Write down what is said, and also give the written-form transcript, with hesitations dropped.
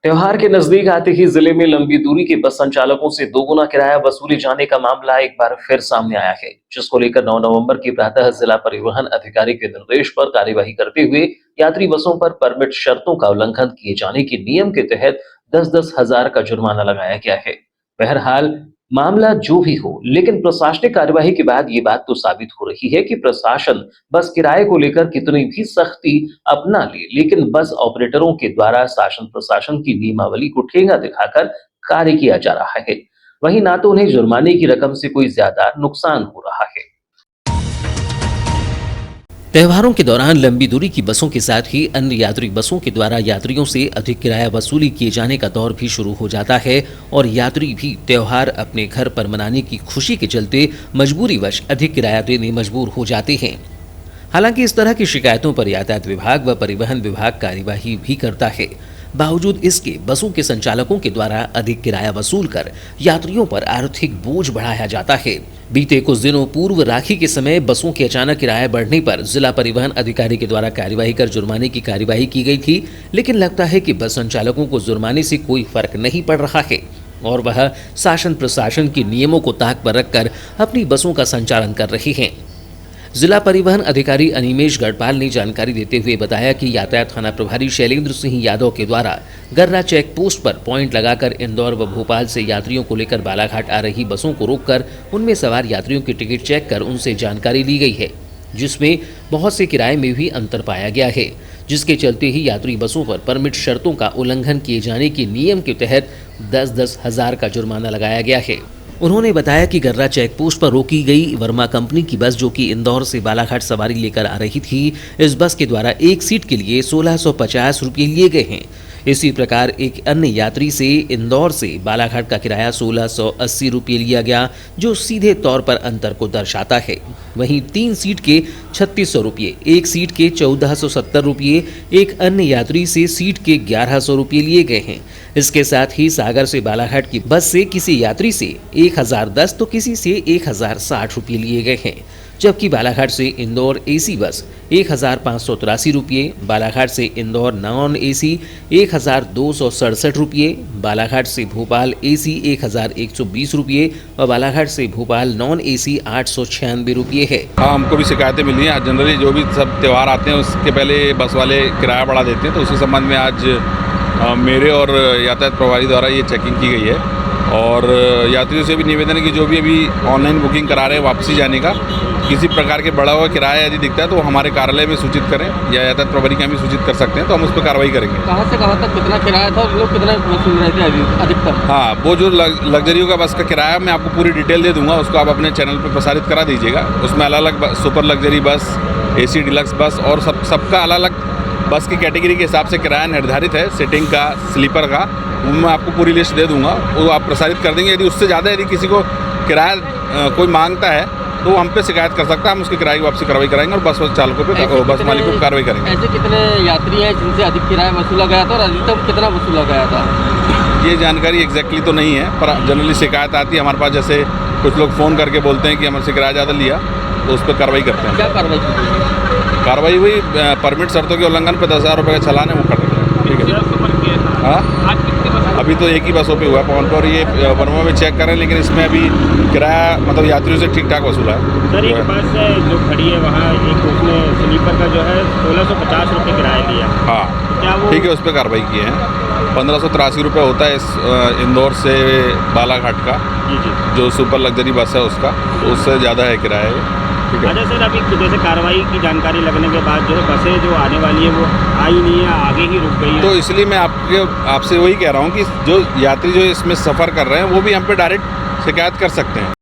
त्योहार के नजदीक आते ही जिले में लंबी दूरी के बस संचालकों से दोगुना किराया वसूले जाने का मामला एक बार फिर सामने आया है, जिसको लेकर 9 नवंबर की प्रातः जिला परिवहन अधिकारी के निर्देश पर कार्यवाही करते हुए यात्री बसों पर परमिट शर्तों का उल्लंघन किए जाने के नियम के तहत 10-10 हजार का जुर्माना लगाया गया है। बहरहाल मामला जो भी हो, लेकिन प्रशासनिक कार्यवाही के बाद ये बात तो साबित हो रही है कि प्रशासन बस किराए को लेकर कितनी भी सख्ती अपना ले, लेकिन बस ऑपरेटरों के द्वारा शासन प्रशासन की नियमावली को ठेंगा दिखाकर कार्य किया जा रहा है। वहीं ना तो उन्हें जुर्माने की रकम से कोई ज्यादा नुकसान हो रहा है। त्योहारों के दौरान लंबी दूरी की बसों के साथ ही अन्य यात्री बसों के द्वारा यात्रियों से अधिक किराया वसूली किए जाने का दौर भी शुरू हो जाता है और यात्री भी त्योहार अपने घर पर मनाने की खुशी के चलते मजबूरीवश अधिक किराया देने मजबूर हो जाते हैं। हालांकि इस तरह की शिकायतों पर यातायात विभाग व परिवहन विभाग कार्यवाही भी करता है। बावजूद इसके बसों के संचालकों के द्वारा अधिक किराया वसूल कर यात्रियों पर आर्थिक बोझ बढ़ाया जाता है। बीते कुछ दिनों पूर्व राखी के समय बसों के अचानक किराया बढ़ने पर जिला परिवहन अधिकारी के द्वारा कार्यवाही कर जुर्माने की कार्यवाही की गई थी, लेकिन लगता है कि बस संचालकों को जुर्माने से कोई फर्क नहीं पड़ रहा है और वह शासन प्रशासन के नियमों को ताक पर रखकर अपनी बसों का संचालन कर रहे हैं। जिला परिवहन अधिकारी अनिमेश गढ़पाल ने जानकारी देते हुए बताया कि यातायात थाना प्रभारी शैलेंद्र सिंह यादव के द्वारा गर्रा चेक पोस्ट पर पॉइंट लगाकर इंदौर व भोपाल से यात्रियों को लेकर बालाघाट आ रही बसों को रोककर उनमें सवार यात्रियों की टिकट चेक कर उनसे जानकारी ली गई है, जिसमें बहुत से किराए में भी अंतर पाया गया है, जिसके चलते ही यात्री बसों पर परमिट शर्तों का उल्लंघन किए जाने के नियम के तहत 10-10 हजार का जुर्माना लगाया गया है। उन्होंने बताया कि गर्रा चेक पोस्ट पर रोकी गई वर्मा कंपनी की बस जो कि इंदौर से बालाघाट सवारी लेकर आ रही थी, इस बस के द्वारा एक सीट के लिए 1650 रुपये लिए गए हैं। इसी प्रकार एक अन्य यात्री से इंदौर से बालाघाट का किराया 1680 रुपये लिया गया, जो सीधे तौर पर अंतर को दर्शाता है। वहीं 3 सीट के 3600 रुपये, एक सीट के 1470 रुपये, एक अन्य यात्री से सीट के 1100 रुपये लिए गए हैं। इसके साथ ही सागर से बालाघाट की बस से किसी यात्री से 1010 तो किसी से 1060 रुपये लिए गए हैं, जबकि बालाघाट से इंदौर एसी बस 1583 रुपये, बालाघाट से इंदौर नॉन एसी 1267 रुपये, बालाघाट से भोपाल एसी 1120 रुपये और बालाघाट से भोपाल नॉन एसी 896 रुपये है। हाँ, हमको भी शिकायतें मिली हैं। जनरली जो भी सब त्यौहार आते हैं उसके पहले बस वाले किराया बढ़ा देते हैं, तो उसी संबंध में आज मेरे और यातायात प्रभारी द्वारा ये चेकिंग की गई है और यात्रियों से भी निवेदन है कि जो भी अभी ऑनलाइन बुकिंग करा रहे हैं वापसी जाने का, किसी प्रकार के बढ़ा हुआ किराया यदि दिखता है तो हमारे कार्यालय में सूचित करें या यातायात प्रभारी का भी सूचित कर सकते हैं, तो हम उस पर कार्रवाई करेंगे। कहाँ से कहाँ तक कितना किराया था और लोग कितना वसूल रहे थे अधिकतर? हाँ, वो जो लग्जरियों का बस का किराया मैं आपको पूरी डिटेल दे दूंगा, उसको आप अपने चैनल पर प्रसारित करा दीजिएगा। उसमें अलग अलग super luxury bus, AC deluxe बस और सबका अलग अलग बस की कैटेगरी के हिसाब से किराया निर्धारित है, सिटिंग का, स्लीपर का। वो मैं आपको पूरी लिस्ट दे दूंगा, वो आप प्रसारित कर देंगे। यदि उससे ज़्यादा यदि किसी को किराया कोई मांगता है तो वो हम पे शिकायत कर सकता है, हम उसकी किराए की वापसी कार्रवाई कराएंगे और बस चालकों पे, बस मालिकों पर कार्रवाई करेंगे। ऐसे कितने यात्री हैं जिनसे अधिक किराया वसूला गया था और अधिकतम कितना वसूला गया था? ये जानकारी एग्जैक्टली तो नहीं है, पर जनरली शिकायत आती है हमारे पास। जैसे कुछ लोग फ़ोन करके बोलते हैं कि हमसे किराया ज़्यादा लिया, तो उस पर कार्रवाई करते हैं। क्या कार्रवाई की? कार्रवाई हुई, परमिट शर्तों के उल्लंघन पर 10,000 रुपये का चालान है, वो कर रहे हैं। ठीक है। हाँ, अभी तो एक ही बसों पे हुआ है पवन पर, और ये वर्मा में चेक कर रहे हैं, लेकिन इसमें अभी किराया मतलब यात्रियों से ठीक ठाक वसूला है। सर, एक बस जो खड़ी है वहाँ, एक उसने स्लीपर का जो है 1650 रुपये किराया लिया। हाँ, तो क्या वो ठीक है, उस पर कार्रवाई की है। 1583 रुपये होता है इस इंदौर से बालाघाट का जो सुपर लग्जरी बस है उसका, तो उससे ज़्यादा है किराया। अच्छा सर, अभी जैसे कार्रवाई की जानकारी लगने के बाद जो है बसें जो आने वाली है वो आई नहीं है, आगे ही रुक गई है, तो इसलिए मैं आपसे वही कह रहा हूँ कि जो यात्री जो इसमें सफ़र कर रहे हैं वो भी हम पे डायरेक्ट शिकायत कर सकते हैं।